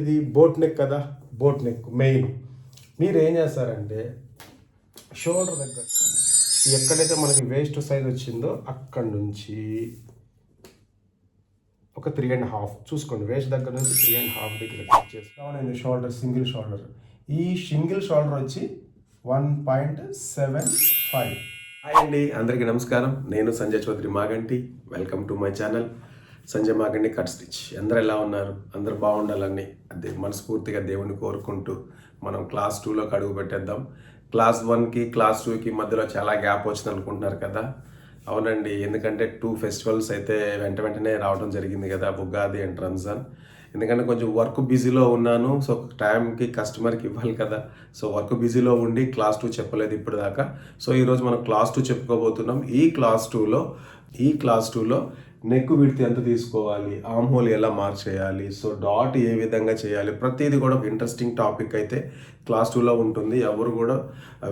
ఇది boat neck కదా, boat neck main. మీరు ఏం చేస్తారంటే షోల్డర్ దగ్గర ఎక్కడైతే మనకి వేస్ట్ సైజ్ వచ్చిందో అక్కడ నుంచి ఒక 3.5 చూసుకోండి. వేస్ట్ దగ్గర నుంచి 3.5 దగ్గర కట్ చేస్తాను. షోల్డర్ సింగిల్ షోల్డర్, ఈ సింగిల్ షోల్డర్ వచ్చి 1.75. హాయ్ అండి, అందరికీ నమస్కారం. నేను Sanjay Chaudhary Maganti. Welcome to my channel Sanjay Maganti cut stitch. అందరు ఎలా ఉన్నారు? అందరు బాగుండాలని అదే మనస్ఫూర్తిగా దేవుని కోరుకుంటూ మనం క్లాస్ 2లోకి అడుగు పెట్టేద్దాం. క్లాస్ 1కి క్లాస్ 2కి మధ్యలో చాలా గ్యాప్ వచ్చింది అనుకుంటున్నారు కదా. అవునండి, ఎందుకంటే 2 ఫెస్టివల్స్ అయితే వెంటనే రావడం జరిగింది కదా, ఉగాది అండ్ రంజాన్. ఎందుకంటే కొంచెం వర్క్ బిజీలో ఉన్నాను. సో టైంకి కస్టమర్కి ఇవ్వాలి కదా. సో వర్క్ బిజీలో ఉండి క్లాస్ 2 చెప్పలేదు ఇప్పుడు దాకా. సో ఈరోజు మనం క్లాస్ 2 చెప్పుకోబోతున్నాం. ఈ క్లాస్ 2లో నెక్ విడ్త్ ఎంత తీసుకోవాలి, ఆర్మ్ హోల్ ఎలా మార్చేయాలి, సో డాట్ ఏ విధంగా చేయాలి, ప్రతిదీ కూడా ఒక ఇంట్రెస్టింగ్ టాపిక్ అయితే క్లాస్ 2లో ఉంటుంది. ఎవరు కూడా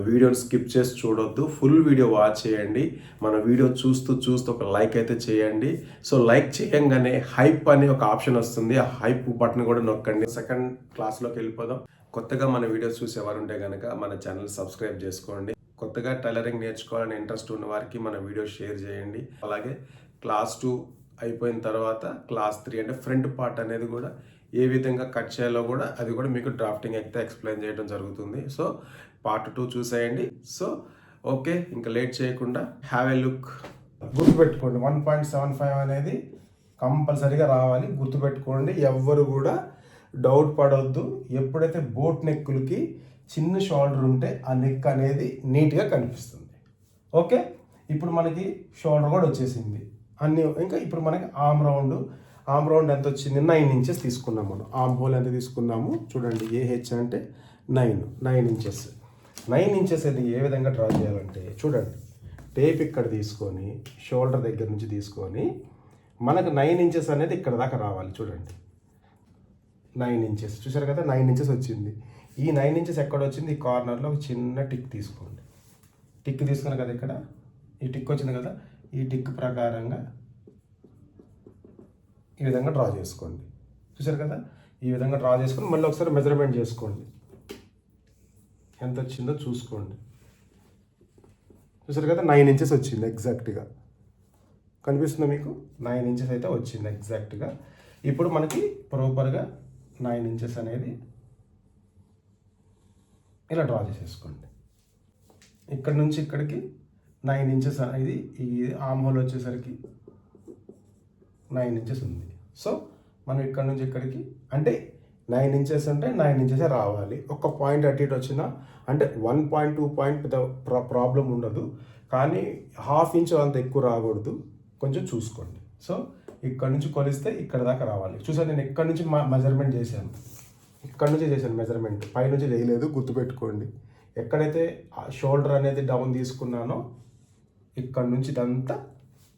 వీడియోని స్కిప్ చేసి చూడొద్దు, ఫుల్ వీడియో వాచ్ చేయండి. మన వీడియో చూస్తూ ఒక లైక్ అయితే చేయండి. సో లైక్ చేయంగానే హైప్ అనే ఒక ఆప్షన్ వస్తుంది, ఆ హైప్ బటన్ కూడా నొక్కండి. సెకండ్ క్లాస్లోకి వెళ్ళిపోదాం. కొత్తగా మన వీడియోస్ చూసి ఎవరుంటే కనుక మన ఛానల్ సబ్స్క్రైబ్ చేసుకోండి. కొత్తగా టైలరింగ్ నేర్చుకోవాలని ఇంట్రెస్ట్ ఉన్న వారికి మన వీడియో షేర్ చేయండి. అలాగే క్లాస్ 2 అయిపోయిన తర్వాత క్లాస్ 3 అంటే ఫ్రంట్ పార్ట్ అనేది కూడా ఏ విధంగా కట్ చేయాలో కూడా అది కూడా మీకు డ్రాఫ్టింగ్ అయితే ఎక్స్ప్లెయిన్ చేయడం జరుగుతుంది. సో పార్ట్ 2 చూసేయండి. సో ఓకే, ఇంకా లేట్ చేయకుండా హ్యావ్ ఎ లుక్. గుర్తుపెట్టుకోండి, 1.75 అనేది కంపల్సరీగా రావాలి. గుర్తుపెట్టుకోండి, ఎవ్వరు కూడా డౌట్ పడవద్దు. ఎప్పుడైతే బోట్ నెక్కులకి చిన్న షోల్డర్ ఉంటే ఆ నెక్ అనేది నీట్గా కనిపిస్తుంది. ఓకే, ఇప్పుడు మనకి షోల్డర్ కూడా వచ్చేసింది అన్నీ. ఇంకా ఇప్పుడు మనకి ఆర్మ్ రౌండ్ ఎంత వచ్చింది? 9 ఇంచెస్ తీసుకున్నాం మనం. ఆర్మ్ హోల్ ఎంత తీసుకున్నాము చూడండి. ఏహెచ్ అంటే 9 ఇంచెస్. 9 ఇంచెస్ అది ఏ విధంగా డ్రా చేయాలంటే చూడండి, టేప్ ఇక్కడ తీసుకొని షోల్డర్ దగ్గర నుంచి తీసుకొని మనకు 9 ఇంచెస్ అనేది ఇక్కడ దాకా రావాలి. చూడండి 9 ఇంచెస్ చూసారు కదా, 9 ఇంచెస్ వచ్చింది. ఈ 9 ఇంచెస్ ఎక్కడ వచ్చింది? ఈ కార్నర్లో ఒక చిన్న టిక్ తీసుకోండి. టిక్ తీసుకున్నారు కదా, ఇక్కడ ఈ టిక్ వచ్చింది కదా, ఈ టిక్ ప్రకారంగా ఈ విధంగా డ్రా చేసుకోండి. చూసారు కదా, ఈ విధంగా డ్రా చేసుకొని మళ్ళీ ఒకసారి మెజర్మెంట్ చేసుకోండి, ఎంత వచ్చిందో చూసుకోండి. చూసారు కదా, 9 ఇంచెస్ వచ్చింది ఎగ్జాక్ట్గా. కనిపిస్తుందా మీకు? 9 ఇంచెస్ అయితే వచ్చింది ఎగ్జాక్ట్గా. ఇప్పుడు మనకి ప్రాపర్గా 9 ఇంచెస్ అనేది ఇలా డ్రా చేసేసుకోండి. ఇక్కడ నుంచి ఇక్కడికి 9 ఇంచెస్ అనేది, ఈ ఆర్మ్ హోల్ వచ్చేసరికి 9 ఇంచెస్ ఉంది. సో మనం ఇక్కడ నుంచి ఇక్కడికి అంటే 9 ఇంచెస్ అంటే 9 ఇంచెసే రావాలి. ఒక పాయింట్ అటు ఇటు వచ్చినా అంటే 1.2 పాయింట్ ప్రాబ్లం ఉండదు, కానీ 1/2 ఇంచ్ అంత ఎక్కువ రాకూడదు, కొంచెం చూసుకోండి. సో ఇక్కడ నుంచి కొలిస్తే ఇక్కడ దాకా రావాలి. చూసాను, నేను ఇక్కడ నుంచి మెజర్మెంట్ చేశాను, ఇక్కడ నుంచి చేశాను మెజర్మెంట్, పైనుంచి చేయలేదు. గుర్తుపెట్టుకోండి, ఎక్కడైతే షోల్డర్ అనేది డౌన్ తీసుకున్నానో ఇక్కడ నుంచి ఇదంతా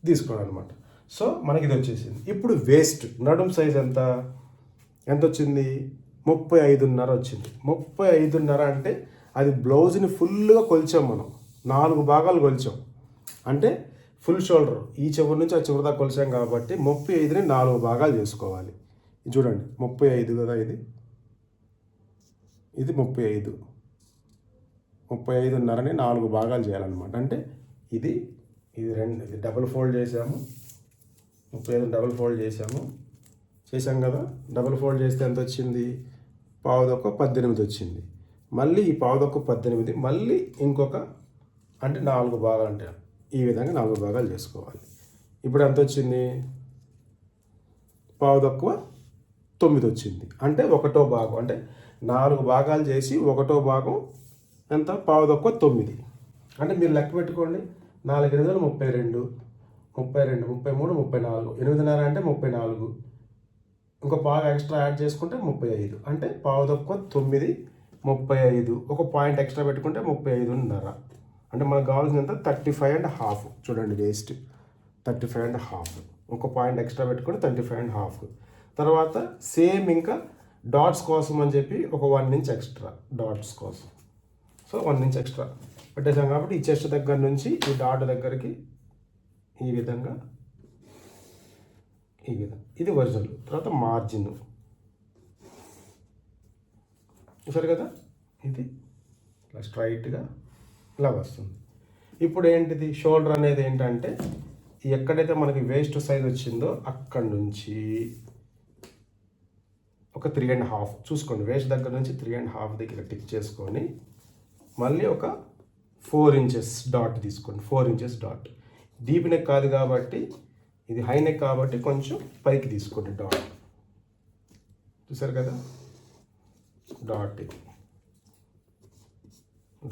తీసుకున్నాను అనమాట. సో మనకి ఇది వచ్చేసింది. ఇప్పుడు వేస్ట్ నడుం సైజ్ ఎంత వచ్చింది? 35.5 వచ్చింది. 35.5 అంటే అది బ్లౌజ్ని ఫుల్గా కొలిచాం మనం, 4 భాగాలు కొలిచాం. అంటే ఫుల్ షోల్డర్ ఈ చివరి నుంచి ఆ చివరి దాకా కొలిచాం కాబట్టి 35ని 4 భాగాలు చేసుకోవాలి. చూడండి 35 కదా, ఇది 35.5ని 4 భాగాలు చేయాలన్నమాట. అంటే ఇది డబుల్ ఫోల్డ్ చేసాము, 35 డబుల్ ఫోల్డ్ చేసాం కదా. డబుల్ ఫోల్డ్ చేస్తే ఎంత వచ్చింది? 18 వచ్చింది. మళ్ళీ ఈ 18 మళ్ళీ ఇంకొక అంటే 4 భాగాలు, అంటే ఈ విధంగా 4 భాగాలు చేసుకోవాలి. ఇప్పుడు ఎంత వచ్చింది? 9 వచ్చింది. అంటే 1వ భాగం, అంటే 4 భాగాలు చేసి 1వ భాగం ఎంత? 9. అంటే మీరు లెక్క పెట్టుకోండి, 4 8 32, 33 34, 8.5 అంటే 34, ఇంకో పావు ఎక్స్ట్రా యాడ్ చేసుకుంటే 35. అంటే 9 35, ఒక పాయింట్ ఎక్స్ట్రా పెట్టుకుంటే 35.5. అంటే మనకు కావాల్సినంత 35.5. చూడండి వేస్ట్ 35.5, ఒక పాయింట్ ఎక్స్ట్రా పెట్టుకుంటే 35.5. తర్వాత సేమ్ ఇంకా డాట్స్ కోసం అని చెప్పి ఒక 1 ఇంచ్ ఎక్స్ట్రా డాట్స్ కోసం. సో 1 ఇంచ్ ఎక్స్ట్రా పెట్టేసాం కాబట్టి ఈ చెస్ట్ దగ్గర నుంచి ఈ డాట్ దగ్గరికి ఈ విధంగా ఇది ఒరిజినల్. తర్వాత మార్జిన్ చూసారు కదా, ఇది ఇలా స్ట్రైట్గా ఇలా వస్తుంది. ఇప్పుడు ఏంటిది, షోల్డర్ అనేది ఏంటంటే ఎక్కడైతే మనకి వేస్ట్ సైజ్ వచ్చిందో అక్కడి నుంచి ఒక 3.5 చూసుకోండి, వేస్ట్ దగ్గర నుంచి 3.5 దగ్గర టిక్ చేసుకొని మళ్ళీ ఒక 4 ఇంచెస్ డాట్ తీసుకోండి. 4 ఇంచెస్ డాట్. డీప్ నెక్ కాదు కాబట్టి, ఇది హై నెక్ కాబట్టి కొంచెం పైకి తీసుకోండి డాట్. చూసారు కదా, డాట్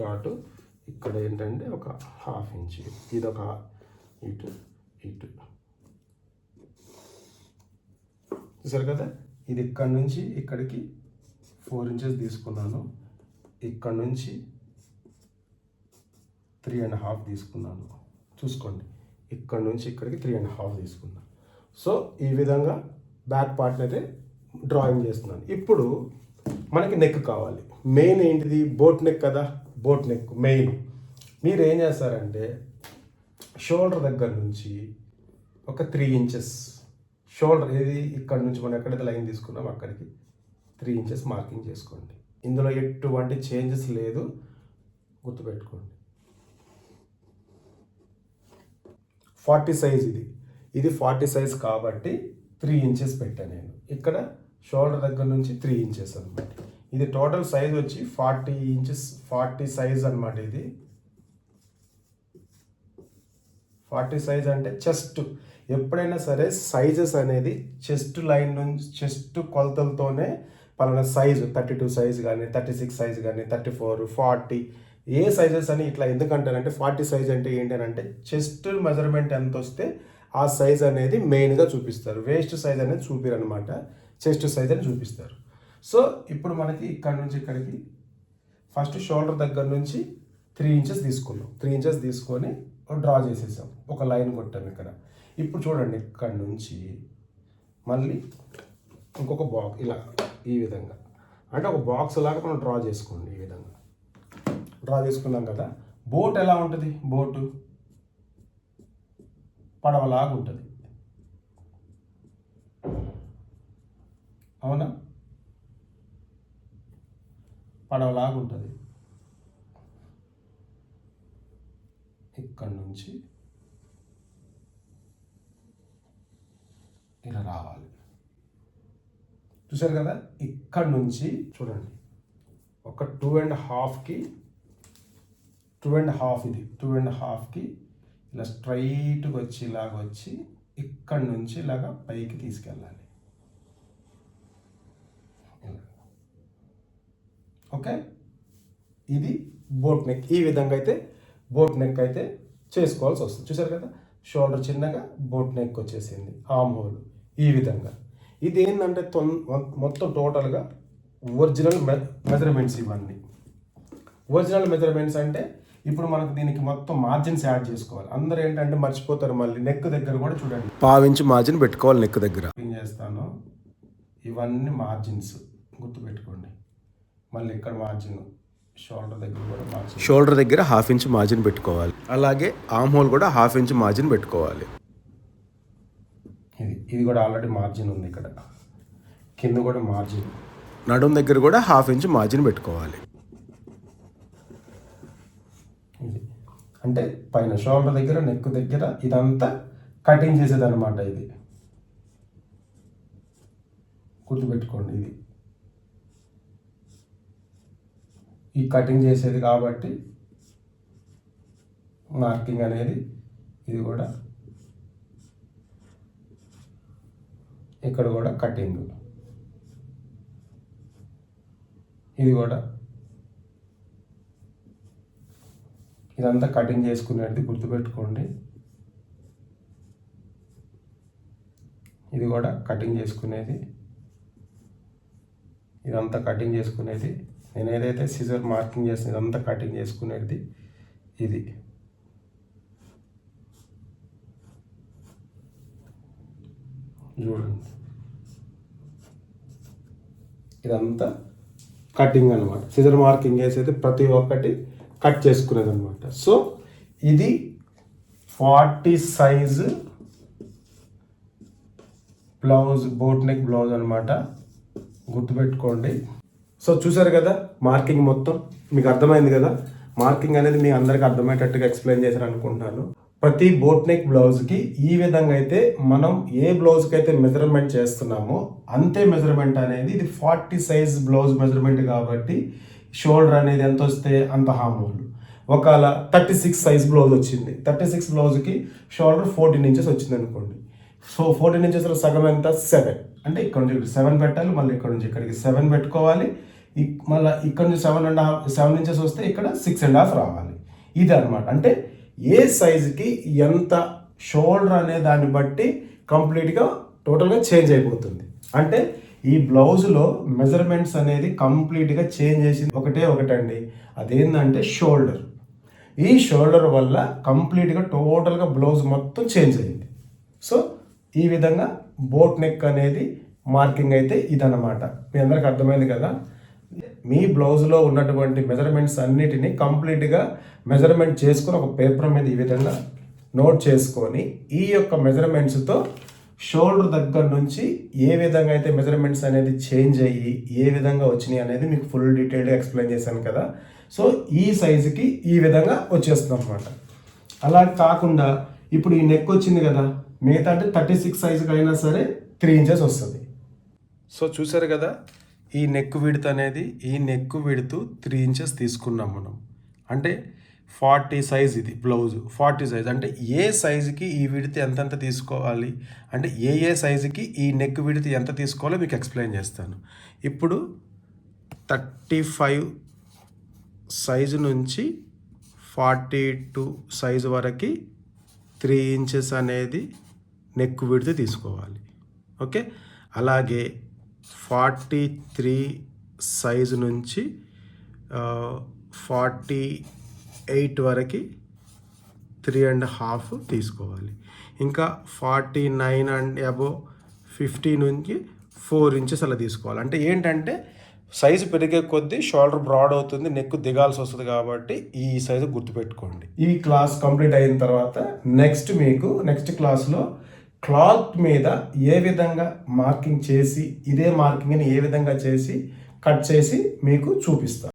డాట్ ఇక్కడ ఏంటంటే ఒక 1/2 ఇంచ్, ఇది ఒక ఇటు ఇటు. చూసారు కదా, ఇది ఇక్కడ నుంచి ఇక్కడికి 4 ఇంచెస్ తీసుకున్నాను, ఇక్కడ నుంచి 3.5 తీసుకున్నాను. చూసుకోండి, ఇక్కడ నుంచి ఇక్కడికి 3.5 తీసుకున్నాను. సో ఈ విధంగా బ్యాక్ పార్ట్ని అయితే డ్రాయింగ్ చేస్తున్నాను. ఇప్పుడు మనకి నెక్ కావాలి. మెయిన్ ఏంటిది, బోట్ నెక్ కదా, బోట్ నెక్ మెయిన్. మీరు ఏం చేస్తారంటే షోల్డర్ దగ్గర నుంచి ఒక 3 ఇంచెస్ షోల్డర్, ఇది ఇక్కడ నుంచి మనం ఎక్కడైతే లైన్ తీసుకున్నాం అక్కడికి 3 ఇంచెస్ మార్కింగ్ చేసుకోండి. ఇందులో ఎటువంటి చేంజెస్ లేదు, గుర్తుపెట్టుకోండి. 40 సైజ్ ఇది 40 సైజ్ కాబట్టి 3 ఇంచెస్ పెట్టాను నేను. ఇక్కడ షోల్డర్ దగ్గర నుంచి 3 ఇంచెస్ అనమాట. ఇది టోటల్ సైజ్ వచ్చి 40 ఇంచెస్, 40 సైజ్ అనమాట. ఇది 40 సైజ్ అంటే చెస్ట్. ఎప్పుడైనా సరే సైజెస్ అనేది చెస్ట్ లైన్ నుంచి, చెస్ట్ కొలతలతోనే పలానా సైజు 32 సైజ్ కానీ, 36 సైజ్ కానీ, 34, 40 ఏ సైజెస్ అని ఇట్లా ఎందుకంటారంటే 40 సైజ్ అంటే ఏంటి అని అంటే చెస్ట్ మెజర్మెంట్ ఎంత వస్తే ఆ సైజ్ అనేది మెయిన్గా చూపిస్తారు. వేస్ట్ సైజ్ అనేది చూపిరు అనమాట, చెస్ట్ సైజ్ అని చూపిస్తారు. సో ఇప్పుడు మనకి ఇక్కడ నుంచి ఇక్కడికి ఫస్ట్ షోల్డర్ దగ్గర నుంచి 3 ఇంచెస్ తీసుకున్నాం. 3 ఇంచెస్ తీసుకొని డ్రా చేసేసాం, ఒక లైన్ కొట్టాం ఇక్కడ. ఇప్పుడు చూడండి, ఇక్కడ నుంచి మళ్ళీ ఇంకొక బాక్స్ ఇలా ఈ విధంగా, అంటే ఒక బాక్స్ లాగా మనం డ్రా చేసుకోండి. ఈ విధంగా డ్రా చేసుకున్నాం కదా. బోట్ ఎలా ఉంటుంది, బోటు పడవలాగా ఉంటుంది, అవునా, పడవలాగా ఉంటుంది. ఇక్కడ నుంచి ఇలా రావాలి. చూసారు కదా, ఇక్కడ నుంచి చూడండి ఒక 2.5కి 2.5 ఇది 2.5కి ఇలా స్ట్రైట్గా వచ్చి ఇలాగ వచ్చి ఇక్కడ నుంచి ఇలాగా పైకి తీసుకెళ్ళాలి. ఓకే, ఇది బోట్ నెక్. ఈ విధంగా అయితే బోట్ నెక్ అయితే చేసుకోవాల్సి వస్తుంది. చూసారు కదా, షోల్డర్ చిన్నగా, బోట్ నెక్ వచ్చేసింది, ఆర్మ్ హోల్ ఈ విధంగా. ఇది ఏంటంటే మొత్తం టోటల్గా ఒరిజినల్ మెజర్మెంట్స్. ఇవన్నీ ఒరిజినల్ మెజర్మెంట్స్ అంటే ఇప్పుడు మనకు దీనికి మొత్తం మార్జిన్స్ యాడ్ చేసుకోవాలి. అందరూ ఏంటంటే మర్చిపోతారు, మళ్ళీ నెక్ దగ్గర కూడా చూడండి 1/2 ఇంచ్ మార్జిన్ పెట్టుకోవాలి నెక్ దగ్గర. ఏం చేస్తాను, ఇవన్నీ మార్జిన్స్ గుర్తుపెట్టుకోండి. మళ్ళీ ఇక్కడ మార్జిన్, షోల్డర్ దగ్గర కూడా మార్జిన్, షోల్డర్ దగ్గర 1/2 ఇంచ్ మార్జిన్ పెట్టుకోవాలి. అలాగే ఆర్మ్ హోల్ కూడా 1/2 ఇంచ్ మార్జిన్ పెట్టుకోవాలి. ఇది కూడా ఆల్రెడీ మార్జిన్ ఉంది, ఇక్కడ కింద కూడా మార్జిన్. నడుం దగ్గర కూడా 1/2 ఇంచ్ మార్జిన్ పెట్టుకోవాలి. ఇది అంటే పైన షోల్డర్ దగ్గర, నెక్ దగ్గర ఇదంతా కటింగ్ చేసేది అనమాట. ఇది గుర్తుపెట్టుకోండి, ఇది ఈ కటింగ్ చేసేది కాబట్టి మార్కింగ్ అనేది. ఇది కూడా ఇక్కడ కూడా కటింగ్, ఇది కూడా ఇదంతా కటింగ్ చేసుకునేది గుర్తుపెట్టుకోండి. ఇది కూడా కటింగ్ చేసుకునేది, ఇదంతా కటింగ్ చేసుకునేది. నేను ఏదైతే సిజర్ మార్కింగ్ చేసిన ఇదంతా కటింగ్ చేసుకునేది ఇది. చూడండి, ఇదంతా కటింగ్ అనమాట. సిజర్ మార్కింగ్ చేసేది ప్రతి ఒక్కటి కట్ చేసుకునేది అనమాట. సో ఇది 40 size blouse, boat neck blouse అనమాట, గుర్తుపెట్టుకోండి. సో చూసారు కదా మార్కింగ్ మొత్తం మీకు అర్థమైంది కదా. మార్కింగ్ అనేది మీ అందరికి అర్థమయ్యేటట్టుగా ఎక్స్ప్లెయిన్ చేశాను అనుకుంటున్నాను. ప్రతి బోట్ నెక్ బ్లౌజ్కి ఈ విధంగా అయితే మనం ఏ బ్లౌజ్కి అయితే మెజర్మెంట్ చేస్తున్నామో అంతే మెజర్మెంట్ అనేది ఇది 40 సైజ్ బ్లౌజ్ మెజర్మెంట్ కాబట్టి షోల్డర్ అనేది ఎంత వస్తే అంత హామోలు. ఒకవేళ 36 సైజ్ బ్లౌజ్ వచ్చింది, 36 బ్లౌజ్కి షోల్డర్ 14 ఇంచెస్ వచ్చింది అనుకోండి. సో 14 ఇంచెస్లో సగం ఎంత 7, అంటే ఇక్కడ నుంచి 7 పెట్టాలి, మళ్ళీ ఇక్కడ నుంచి ఇక్కడికి 7 పెట్టుకోవాలి, మళ్ళీ ఇక్కడ నుంచి 7 ఇంచెస్ వస్తే ఇక్కడ 6.5 రావాలి. ఇది అనమాట. అంటే ఏ సైజుకి ఎంత షోల్డర్ అనే దాన్ని బట్టి కంప్లీట్గా టోటల్గా చేంజ్ అయిపోతుంది. అంటే ఈ బ్లౌజ్లో మెజర్మెంట్స్ అనేది కంప్లీట్గా చేంజ్ చేసింది ఒకటండి, అదేంటంటే షోల్డర్. ఈ షోల్డర్ వల్ల కంప్లీట్గా టోటల్గా బ్లౌజ్ మొత్తం చేంజ్ అయింది. సో ఈ విధంగా బోట్ నెక్ అనేది మార్కింగ్ అయితే ఇదన్నమాట. మీ అందరికి అర్థమైంది కదా. మీ బ్లౌజ్లో ఉన్నటువంటి మెజర్మెంట్స్ అన్నిటినీ కంప్లీట్గా మెజర్మెంట్ చేసుకొని ఒక పేపర్ మీద ఈ విధంగా నోట్ చేసుకొని ఈ యొక్క మెజర్మెంట్స్తో షోల్డర్ దగ్గర నుంచి ఏ విధంగా అయితే మెజర్మెంట్స్ అనేది చేంజ్ అయ్యి ఏ విధంగా వచ్చినాయి అనేది మీకు ఫుల్ డీటెయిల్గా ఎక్స్ప్లెయిన్ చేశాను కదా. సో ఈ సైజుకి ఈ విధంగా వచ్చేస్తుంది అనమాట. అలా కాకుండా ఇప్పుడు ఈ నెక్ వచ్చింది కదా, మిగతా అంటే 36 సైజుకి అయినా సరే 3 ఇంచెస్ వస్తుంది. సో చూసారు కదా, ఈ నెక్ విడ్త్ అనేది ఈ నెక్ విడ్త్ 3 ఇంచెస్ తీసుకున్నాం మనం. అంటే 40 సైజ్ ఇది బ్లౌజ్ 40 సైజ్. అంటే ఏ సైజుకి ఈ విడ్త్ ఎంతెంత తీసుకోవాలి, అంటే ఏ సైజుకి ఈ నెక్ విడ్త్ ఎంత తీసుకోవాలో మీకు ఎక్స్ప్లెయిన్ చేస్తాను. ఇప్పుడు 35 సైజు నుంచి 42 సైజు వరకు 3 ఇంచెస్ అనేది నెక్ విడ్త్ తీసుకోవాలి. ఓకే, అలాగే 43 సైజు నుంచి 48 వరకు 3.5 తీసుకోవాలి. ఇంకా 49 అండ్ అబోవ్ 50 నుంచి 4 ఇంచెస్ అలా తీసుకోవాలి. అంటే ఏంటంటే సైజు పెరిగే కొద్దీ షోల్డర్ బ్రాడ్ అవుతుంది, నెక్ దిగాల్సి వస్తుంది కాబట్టి ఈ సైజు గుర్తుపెట్టుకోండి. ఈ క్లాస్ కంప్లీట్ అయిన తర్వాత నెక్స్ట్ క్లాస్లో క్లాత్ మీద ఏ విధంగా మార్కింగ్ చేసి ఇదే మార్కింగ్ని ఏ విధంగా చేసి కట్ చేసి మీకు చూపిస్తాను.